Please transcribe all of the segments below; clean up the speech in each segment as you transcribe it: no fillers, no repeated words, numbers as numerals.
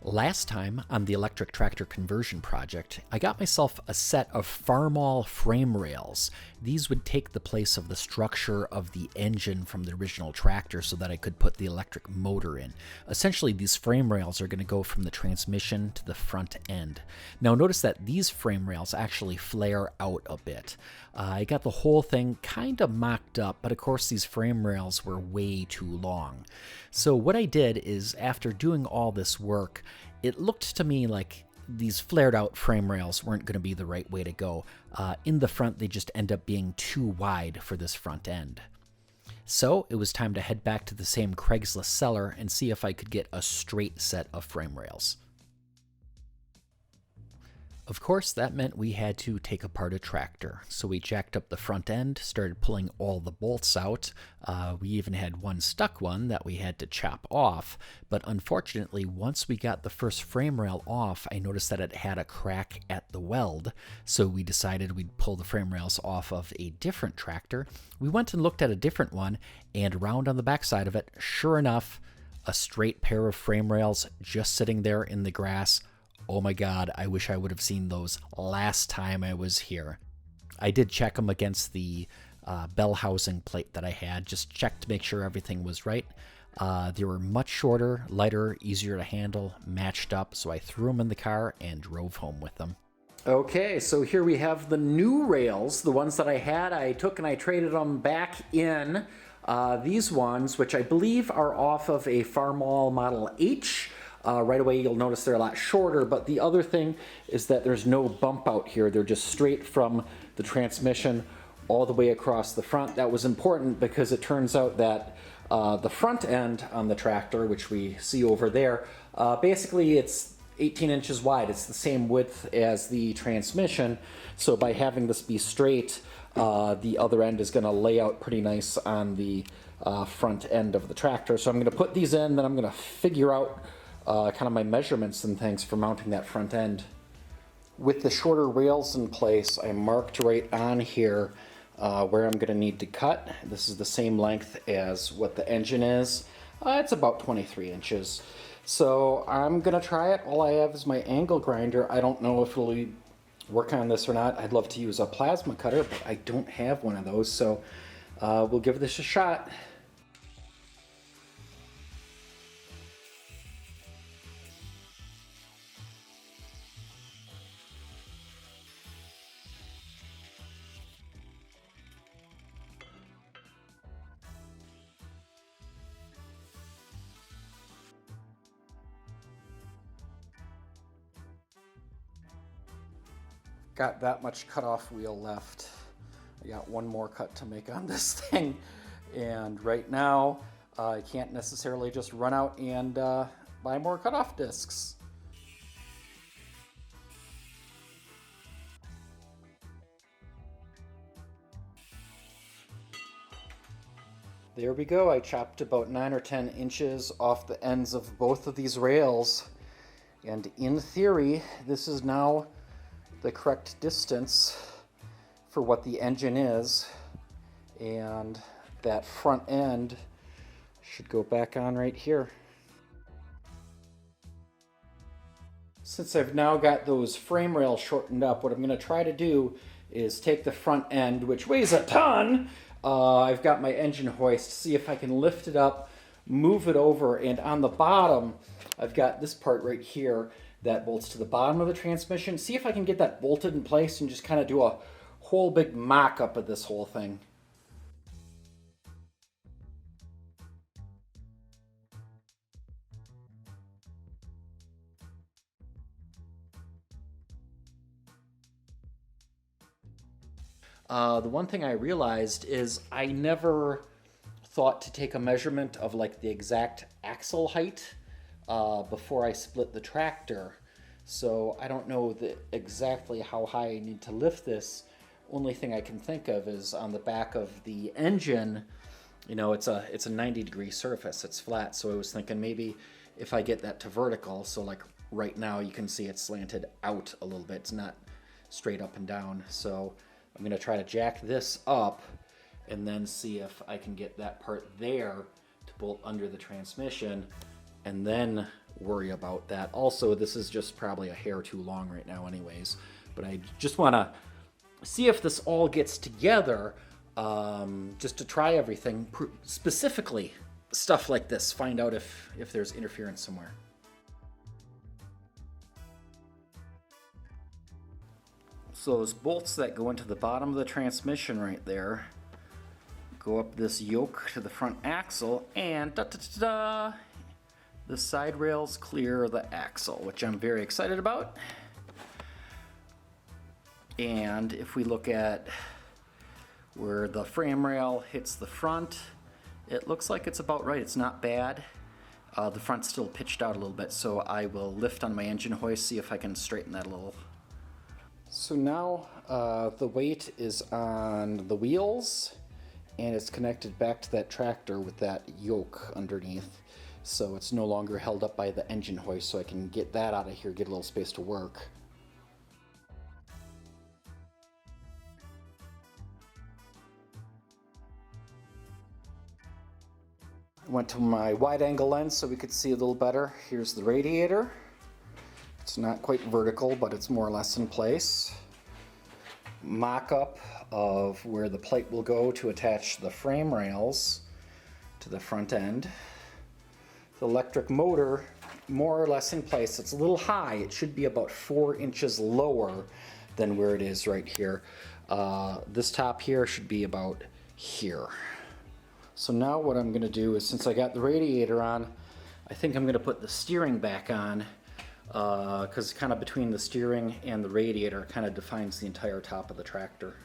Last time on the electric tractor conversion project, I got myself a set of Farmall frame rails. These would take the place of the structure of the engine from the original tractor so that I could put the electric motor in. Essentially, these frame rails are going to go from the transmission to the front end. Now notice that these frame rails actually flare out a bit. I got the whole thing kind of mocked up, but of course these frame rails were way too long. So what I did is, after doing all this work, it looked to me like these flared out frame rails weren't going to be the right way to go. In the front, they just end up being too wide for this front end. So it was time to head back to the same Craigslist seller and see if I could get a straight set of frame rails. Of course, that meant we had to take apart a tractor. So we jacked up the front end, started pulling all the bolts out. We even had one stuck one that we had to chop off. But unfortunately, once we got the first frame rail off, I noticed that it had a crack at the weld. So we decided we'd pull the frame rails off of a different tractor. We went and looked at a different one, and around on the backside of it, sure enough, a straight pair of frame rails just sitting there in the grass. Oh my God, I wish I would have seen those last time I was here. I did check them against the bell housing plate that I had, just checked to make sure everything was right. They were much shorter, lighter, easier to handle, matched up, so I threw them in the car and drove home with them. Okay, so here we have the new rails. The ones that I had, I took and I traded them back in. These ones, which I believe are off of a Farmal Model H. Right away you'll notice they're a lot shorter, but the other thing is that there's no bump out here. They're just straight from the transmission all the way across the front. That was important because it turns out that the front end on the tractor, which we see over there, basically it's 18 inches wide. It's the same width as the transmission. So by having this be straight, the other end is going to lay out pretty nice on the front end of the tractor. So I'm going to put these in, then I'm going to figure out kind of my measurements and things for mounting that front end. With the shorter rails in place, I marked right on here where I'm going to need to cut. This is the same length as what the engine is. It's about 23 inches. So I'm going to try it. All I have is my angle grinder. I don't know if it'll work on this or not. I'd love to use a plasma cutter, but I don't have one of those. So we'll give this a shot. Got that much cutoff wheel left. I got one more cut to make on this thing, and right now I can't necessarily just run out and buy more cutoff discs. There we go. I chopped about 9 or 10 inches off the ends of both of these rails, and in theory this is now the correct distance for what the engine is, and that front end should go back on right here. Since I've now got those frame rails shortened up, what I'm going to try to do is take the front end, which weighs a ton. I've got my engine hoist, see if I can lift it up, move it over, and on the bottom I've got this part right here that bolts to the bottom of the transmission. See if I can get that bolted in place and just kind of do a whole big mock-up of this whole thing. The one thing I realized is I never thought to take a measurement of like the exact axle height before I split the tractor. So I don't know exactly how high I need to lift this. Only thing I can think of is on the back of the engine, you know, it's a 90-degree surface, it's flat. So I was thinking maybe if I get that to vertical, so like right now you can see it's slanted out a little bit, it's not straight up and down. So I'm going to try to jack this up and then see if I can get that part there to bolt under the transmission, and then worry about that. Also, this is just probably a hair too long right now anyways, but I just want to see if this all gets together, just to try everything, specifically stuff like this, find out if there's interference somewhere. So those bolts that go into the bottom of the transmission right there go up this yoke to the front axle, and da-da-da-da, the side rails clear the axle, which I'm very excited about. And if we look at where the frame rail hits the front, it looks like it's about right. It's not bad. The front's still pitched out a little bit, so I will lift on my engine hoist, see if I can straighten that a little. So now the weight is on the wheels, and it's connected back to that tractor with that yoke underneath. So it's no longer held up by the engine hoist, so I can get that out of here, get a little space to work. I went to my wide angle lens so we could see a little better. Here's the radiator. It's not quite vertical, but it's more or less in place. Mock-up of where the plate will go to attach the frame rails to the front end. The electric motor, more or less in place. It's a little high. It should be about 4 inches lower than where it is right here. This top here should be about here. So now what I'm going to do is, since I got the radiator on, I think I'm going to put the steering back on, because kind of between the steering and the radiator kind of defines the entire top of the tractor.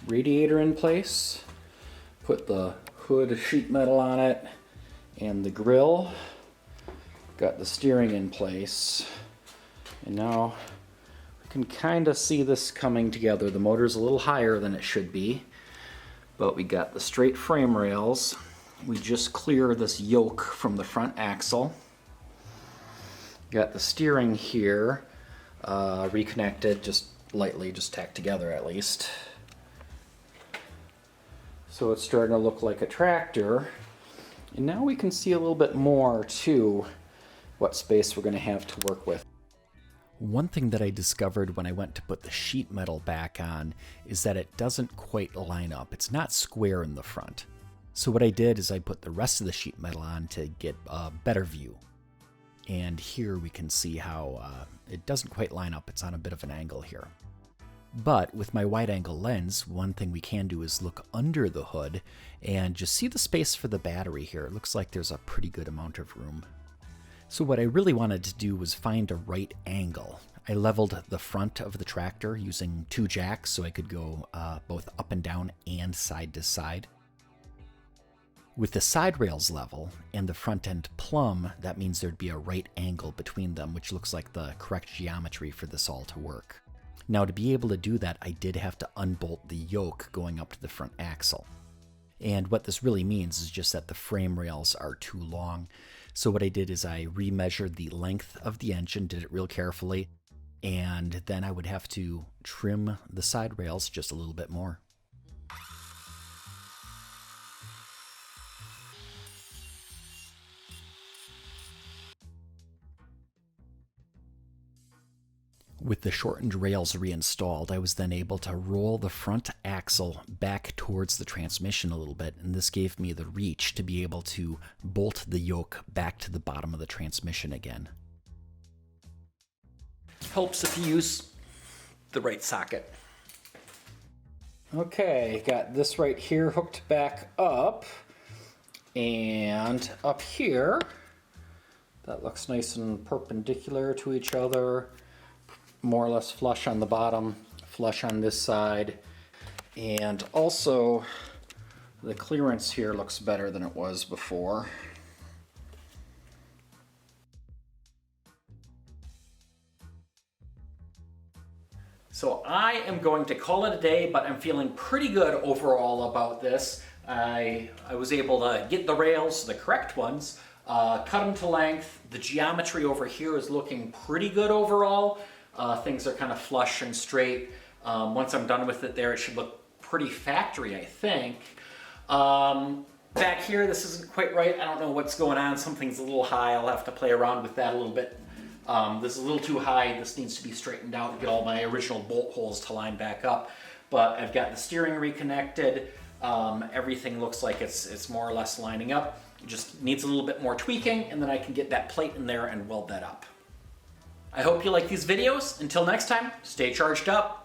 Radiator in place, put the hood sheet metal on it and the grill, got the steering in place, and now we can kind of see this coming together. The motor's a little higher than it should be, but we got the straight frame rails. We just clear this yoke from the front axle. Got the steering here reconnected, just lightly, just tacked together at least. So it's starting to look like a tractor. And now we can see a little bit more too what space we're going to have to work with. One thing that I discovered when I went to put the sheet metal back on is that it doesn't quite line up. It's not square in the front. So what I did is I put the rest of the sheet metal on to get a better view. And here we can see how it doesn't quite line up. It's on a bit of an angle here. But with my wide angle lens, one thing we can do is look under the hood and just see the space for the battery here. It looks like there's a pretty good amount of room. So what I really wanted to do was find a right angle. I leveled the front of the tractor using 2 jacks so I could go both up and down and side to side. With the side rails level and the front end plumb, that means there'd be a right angle between them, which looks like the correct geometry for this all to work. Now, to be able to do that, I did have to unbolt the yoke going up to the front axle. And what this really means is just that the frame rails are too long. So what I did is I remeasured the length of the engine, did it real carefully, and then I would have to trim the side rails just a little bit more. With the shortened rails reinstalled, I was then able to roll the front axle back towards the transmission a little bit, and this gave me the reach to be able to bolt the yoke back to the bottom of the transmission again. Helps if you use the right socket. Okay, got this right here hooked back up, and up here, that looks nice and perpendicular to each other. More or less flush on the bottom, flush on this side, and also the clearance here looks better than it was before. So I am going to call it a day, but I'm feeling pretty good overall about this. I was able to get the rails, the correct ones, cut them to length. The geometry over here is looking pretty good overall. Things are kind of flush and straight. Once I'm done with it there, it should look pretty factory, I think. Back here, this isn't quite right. I don't know what's going on. Something's a little high. I'll have to play around with that a little bit. This is a little too high. This needs to be straightened out and get all my original bolt holes to line back up. But I've got the steering reconnected. Everything looks like it's more or less lining up. It just needs a little bit more tweaking, and then I can get that plate in there and weld that up. I hope you like these videos. Until next time, stay charged up.